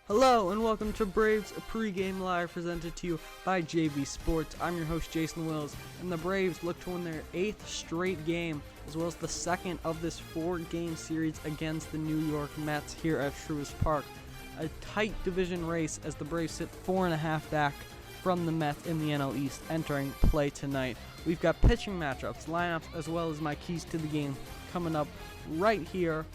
Hello and welcome to Braves Pregame Live, presented to you by JV Sports. I'm your host Jason Wills, and the Braves look to win their 8th straight game, as well as the second of this 4-game series against the New York Mets here at Truist Park. A tight division race as the Braves sit 4.5 back from the Mets in the NL East entering play tonight. We've got pitching matchups, lineups, as well as my keys to the game coming up right here,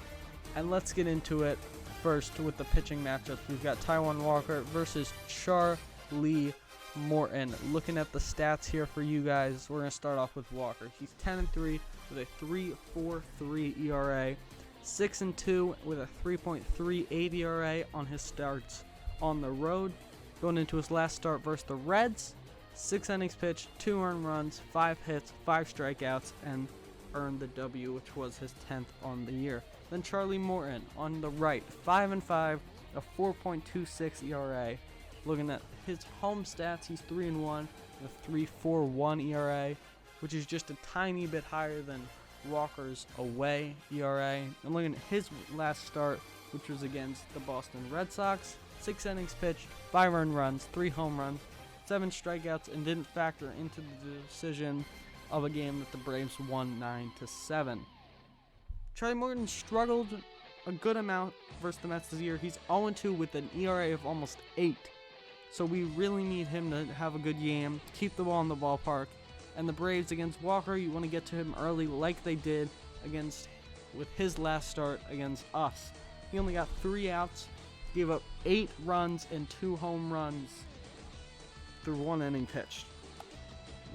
and let's get into it. First, with the pitching matchups, we've got Taijuan Walker versus Charlie Morton. Looking at the stats here for you guys, we're going to start off with Walker. He's 10-3 with a 3.43 ERA, 6-2 with a 3.38 ERA on his starts on the road. Going into his last start versus the Reds, 6 innings pitched, 2 earned runs, 5 hits, 5 strikeouts, and earned the W, which was his 10th on the year. Then Charlie Morton on the right, 5-5, a 4.26 ERA. Looking at his home stats, he's 3-1 with a 3.41 ERA, which is just a tiny bit higher than Walker's away ERA. And looking at his last start, which was against the Boston Red Sox, 6 innings pitched, 5 earned runs, 3 home runs, 7 strikeouts, and didn't factor into the decision of a game that the Braves won 9-7. Charlie Morton struggled a good amount versus the Mets this year. He's 0-2 with an ERA of almost 8. So we really need him to have a good game, to keep the ball in the ballpark. And the Braves against Walker, you want to get to him early like they did with his last start against us. He only got 3 outs, gave up 8 runs and 2 home runs through 1 inning pitched.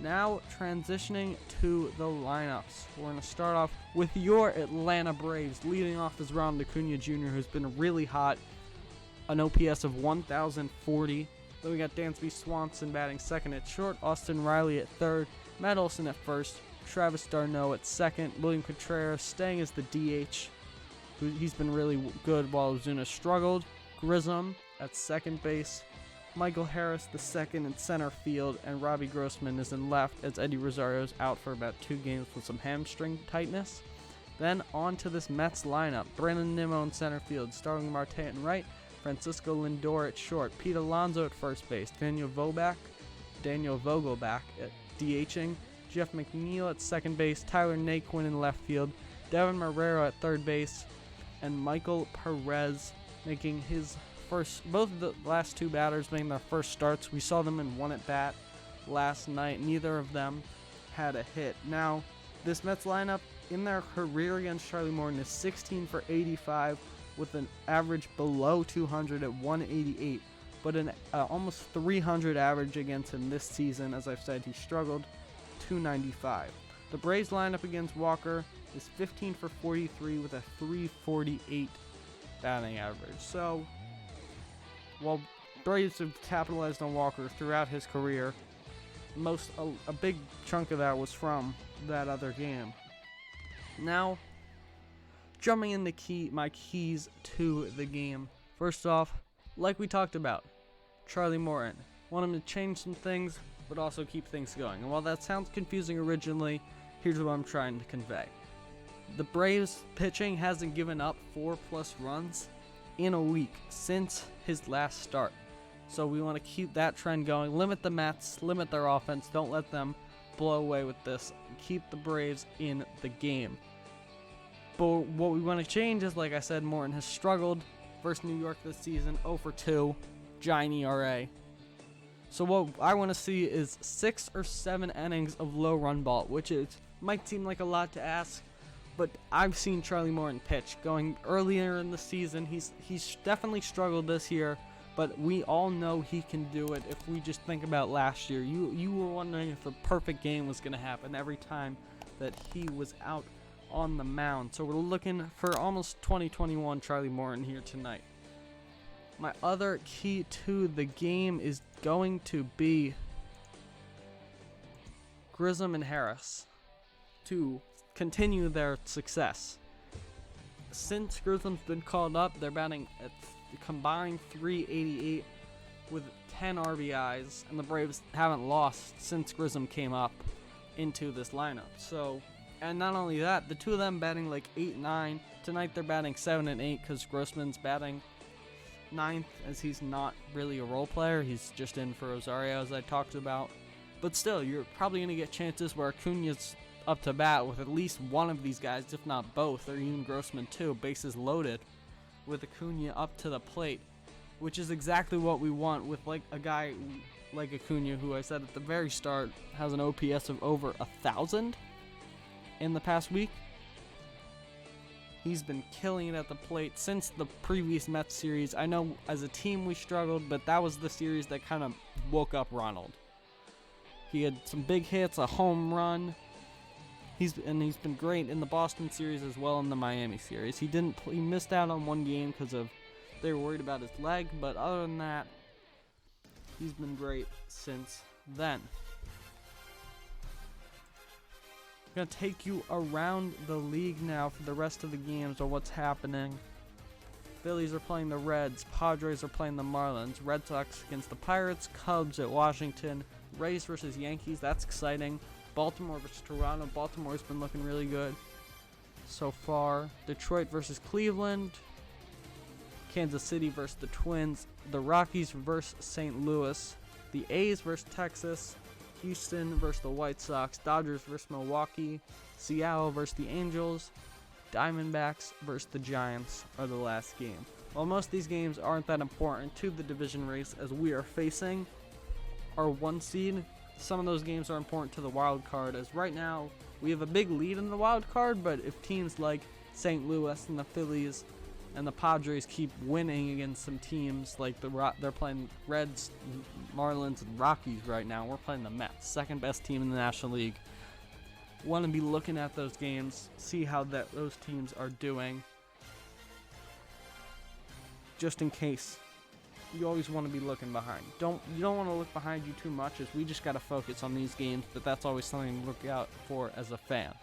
Now transitioning to the lineups. We're going to start off with your Atlanta Braves. Leading off is Ronald Acuna Jr., who's been really hot. An OPS of 1,040. Then we got Dansby Swanson batting second at short. Austin Riley at third. Matt Olson at first. Travis d'Arnaud at second. William Contreras staying as the DH. He's been really good while Ozuna struggled. Grissom at second base. Michael Harris the second in center field, and Robbie Grossman is in left as Eddie Rosario's out for about 2 games with some hamstring tightness. Then on to this Mets lineup. Brandon Nimmo in center field, Starling Marte at right, Francisco Lindor at short, Pete Alonso at first base, Daniel Vogelbach at DHing, Jeff McNeil at second base, Tyler Naquin in left field, Devin Marrero at third base, and Michael Perez making his both of the last 2 batters making their first starts. We saw them in 1 at bat last night. Neither of them had a hit. Now, this Mets lineup in their career against Charlie Morton is 16 for 85 with an average below 200 at 188, but an almost 300 average against him this season. As I've said, he struggled, 295. The Braves lineup against Walker is 15 for 43 with a 348 batting average. So, while Braves have capitalized on Walker throughout his career, a big chunk of that was from that other game. Now, jumping into my keys to the game. First off, like we talked about, Charlie Morton. Want him to change some things, but also keep things going. And while that sounds confusing originally, here's what I'm trying to convey. The Braves pitching hasn't given up 4+ runs in a week since his last start. So we want to keep that trend going. Limit the Mets, limit their offense. Don't let them blow away with this. Keep the Braves in the game. But what we want to change is, like I said, Morton has struggled versus New York this season, 0-2, giant ERA. So what I want to see is 6 or 7 innings of low run ball, which might seem like a lot to ask, but I've seen Charlie Morton pitch going earlier in the season. He's definitely struggled this year, but we all know he can do it. If we just think about last year, you were wondering if the perfect game was going to happen every time that he was out on the mound. So we're looking for almost 2021 Charlie Morton here tonight. My other key to the game is going to be Grissom and Harris to continue their success. Since Grissom's been called up, they're batting at combined 388 with 10 RBIs, and the Braves haven't lost since Grissom came up into this lineup. So, and not only that, the two of them batting like 8-9. Tonight they're batting 7 and 8 because Grossman's batting ninth, as he's not really a role player. He's just in for Rosario, as I talked about. But still, you're probably going to get chances where Acuna's up to bat with at least one of these guys, if not both, or even Grossman too, bases loaded, with Acuna up to the plate, which is exactly what we want with like a guy like Acuna, who I said at the very start has an OPS of over 1,000 in the past week. He's been killing it at the plate since the previous Mets series. I know as a team we struggled, but that was the series that kind of woke up Ronald. He had some big hits, a home run. He's been great in the Boston series as well in the Miami series. He missed out on one game because they were worried about his leg, but other than that, he's been great since then. I'm going to take you around the league now for the rest of the games or what's happening. Phillies are playing the Reds. Padres are playing the Marlins. Red Sox against the Pirates. Cubs at Washington. Rays versus Yankees. That's exciting. Baltimore versus Toronto. Baltimore's been looking really good so far. Detroit versus Cleveland. Kansas City versus the Twins. The Rockies versus St. Louis. The A's versus Texas. Houston versus the White Sox. Dodgers versus Milwaukee. Seattle versus the Angels. Diamondbacks versus the Giants are the last game. While most of these games aren't that important to the division race, as we are facing our 1 seed, some of those games are important to the wild card, as right now we have a big lead in the wild card, but if teams like St. Louis and the Phillies and the Padres keep winning against some teams like they're playing Reds, Marlins, and Rockies right now, we're playing the Mets, second best team in the National League. Want to be looking at those games, see how those teams are doing, just in case. You always want to be looking behind. You don't want to look behind you too much, as we just got to focus on these games, but that's always something to look out for as a fan.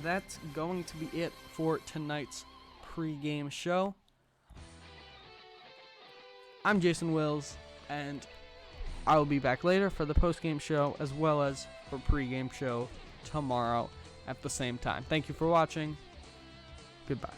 That's going to be it for tonight's pregame show. I'm Jason Wills, and I will be back later for the postgame show as well as for pregame show tomorrow at the same time. Thank you for watching. Goodbye.